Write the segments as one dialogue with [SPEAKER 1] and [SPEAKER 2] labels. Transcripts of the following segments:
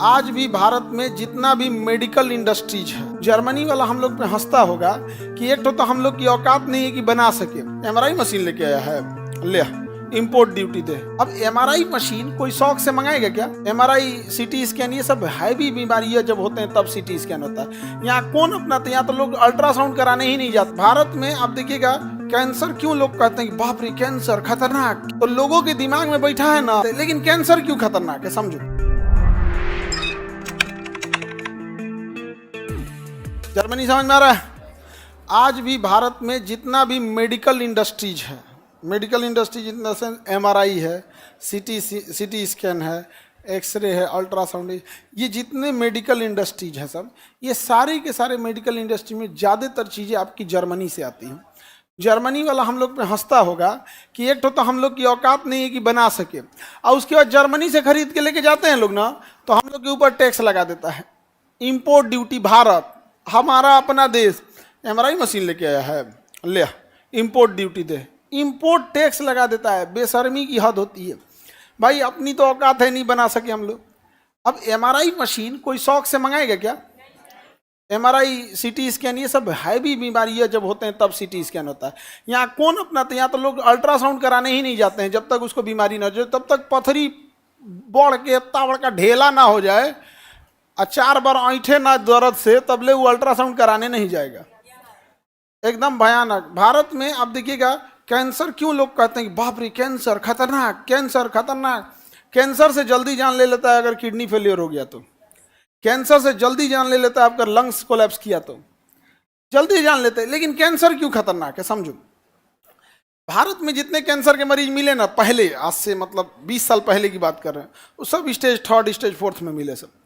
[SPEAKER 1] आज भी भारत में जितना भी मेडिकल इंडस्ट्रीज है, जर्मनी वाला हम लोग पे हंसता होगा कि एक तो हम लोग की औकात नहीं है कि बना सके। एमआरआई मशीन लेके आया है, ले इंपोर्ट ड्यूटी दे। अब एमआरआई मशीन कोई शौक से मंगाएगा क्या? एमआरआई, सीटी स्कैन, ये सब हैवी बीमारियां जब होते हैं तब सीटी स्कैन होता है। यहाँ कौन अपनाते? यहाँ तो लोग अल्ट्रासाउंड कराने ही नहीं जाते। भारत में आप देखिएगा कैंसर क्यों लोग कहते हैं कि बाप रे कैंसर खतरनाक, तो लोगों के दिमाग में बैठा है ना, लेकिन कैंसर क्यों खतरनाक है समझो। जर्मनी समझ में आ रहा है? आज भी भारत में जितना भी मेडिकल इंडस्ट्रीज है, मेडिकल इंडस्ट्रीज जितना से एमआरआई है, सीटी स्कैन है, एक्सरे है, अल्ट्रासाउंड है, ये जितने मेडिकल इंडस्ट्रीज है सब, ये सारे के सारे मेडिकल इंडस्ट्री में ज़्यादातर चीज़ें आपकी जर्मनी से आती हैं। जर्मनी वाला हम लोग पे हंसता होगा कि एक तो हम लोग की औकात नहीं है कि बना सके, और उसके बाद जर्मनी से खरीद के लेके जाते हैं लोग ना, तो हम लोग के ऊपर टैक्स लगा देता है। इम्पोर्ट ड्यूटी, भारत हमारा अपना देश एमआरआई मशीन लेके आया है, ले इंपोर्ट ड्यूटी दे, इंपोर्ट टैक्स लगा देता है। बेशर्मी की हद होती है भाई, अपनी तो औकात है नहीं बना सके हम लोग। अब एमआरआई मशीन कोई शौक से मंगाएगा क्या? एमआरआई, सीटी स्कैन, ये सब हैवी बीमारियां जब होते हैं तब सीटी स्कैन होता है। यहाँ कौन अपनाते? यहाँ तो लोग अल्ट्रासाउंड कराने ही नहीं जाते हैं जब तक उसको बीमारी ना हो जाए, तब तक पथरी बढ़ के इतना बड़का ढेला ना हो जाए, 4 बार ऐंठे ना दर्द से, तब ले वो अल्ट्रासाउंड कराने नहीं जाएगा। एकदम भयानक। भारत में आप देखिएगा कैंसर क्यों लोग कहते हैं कि बाप रे कैंसर खतरनाक, कैंसर खतरनाक। कैंसर से जल्दी जान ले लेता है अगर किडनी फेलियर हो गया तो, कैंसर से जल्दी जान ले लेता है अगर लंग्स कोलैप्स किया तो, जल्दी जान लेते हैं। लेकिन कैंसर क्यों खतरनाक है समझो। भारत में जितने कैंसर के मरीज मिले ना पहले, आज से मतलब 20 साल पहले की बात कर रहे हैं, वो सब स्टेज 3, स्टेज 4 में मिले सब।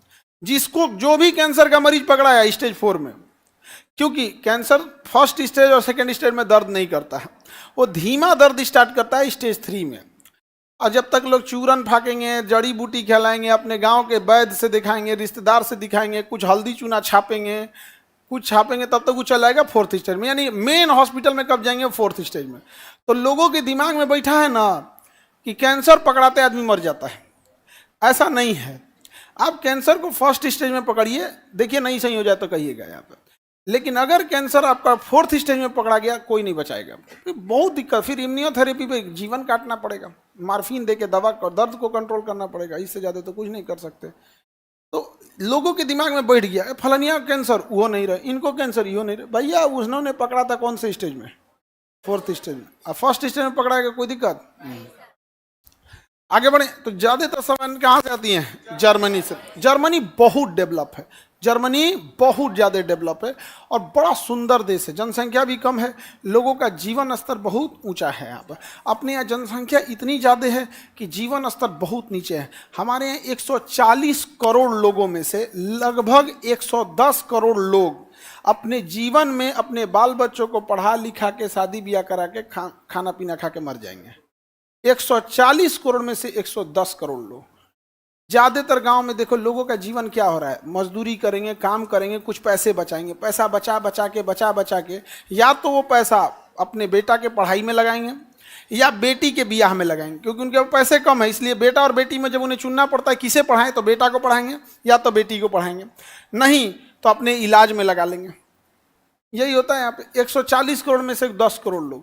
[SPEAKER 1] जिसको जो भी कैंसर का मरीज पकड़ा है स्टेज 4 में, क्योंकि कैंसर फर्स्ट स्टेज और सेकंड स्टेज में दर्द नहीं करता है, वो धीमा दर्द स्टार्ट करता है स्टेज 3 में। और जब तक लोग चूरन फाकेंगे, जड़ी बूटी खिलाएंगे, अपने गांव के वैद्य से दिखाएंगे, रिश्तेदार से दिखाएंगे, कुछ हल्दी चूना छापेंगे, कुछ छापेंगे, तब तक वो चला जाएगा 4th स्टेज में। यानी मेन हॉस्पिटल में कब जाएंगे? 4th स्टेज में। तो लोगों के दिमाग में बैठा है ना कि कैंसर पकड़ाते आदमी मर जाता है। ऐसा नहीं है। आप कैंसर को फर्स्ट स्टेज में पकड़िए, देखिए नहीं सही हो जाए तो कहिएगा यहाँ पर। लेकिन अगर कैंसर आपका 4th स्टेज में पकड़ा गया, कोई नहीं बचाएगा। बहुत दिक्कत, फिर इम्यूनोथेरेपी पे जीवन काटना पड़ेगा, मार्फिन दे के दवा कर दर्द को कंट्रोल करना पड़ेगा, इससे ज़्यादा तो कुछ नहीं कर सकते। तो लोगों के दिमाग में बैठ गया फलानिया कैंसर, वो नहीं रहे, इनको कैंसर, यो नहीं रहे। भैया उन्होंने पकड़ा था कौन से स्टेज में? 4th स्टेज में। अब फर्स्ट स्टेज में पकड़ाएगा, कोई दिक्कत नहीं। आगे बढ़े तो ज्यादातर सामान कहाँ से आती हैं? जर्मनी से। जर्मनी बहुत डेवलप है, जर्मनी बहुत ज़्यादा डेवलप है और बड़ा सुंदर देश है। जनसंख्या भी कम है, लोगों का जीवन स्तर बहुत ऊंचा है। यहाँ पर अपने यहाँ जनसंख्या इतनी ज़्यादा है कि जीवन स्तर बहुत नीचे है। हमारे यहाँ 140 करोड़ लोगों में से लगभग 110 करोड़ लोग अपने जीवन में अपने बाल बच्चों को पढ़ा लिखा के, शादी ब्याह करा के, खाना पीना खा के मर जाएंगे। 140 करोड़ में से 110 करोड़ लोग। ज़्यादातर गांव में देखो लोगों का जीवन क्या हो रहा है, मजदूरी करेंगे, काम करेंगे, कुछ पैसे बचाएंगे, पैसा बचा बचा के या तो वो पैसा अपने बेटा के पढ़ाई में लगाएंगे या बेटी के ब्याह में लगाएंगे, क्योंकि उनके पैसे कम है। इसलिए बेटा और बेटी में जब उन्हें चुनना पड़ता है किसे पढ़ाएं, तो बेटा को पढ़ाएंगे या तो बेटी को पढ़ाएंगे, नहीं तो अपने इलाज में लगा लेंगे। यही होता है यहाँ पे। 140 करोड़ में से 10 करोड़ लोग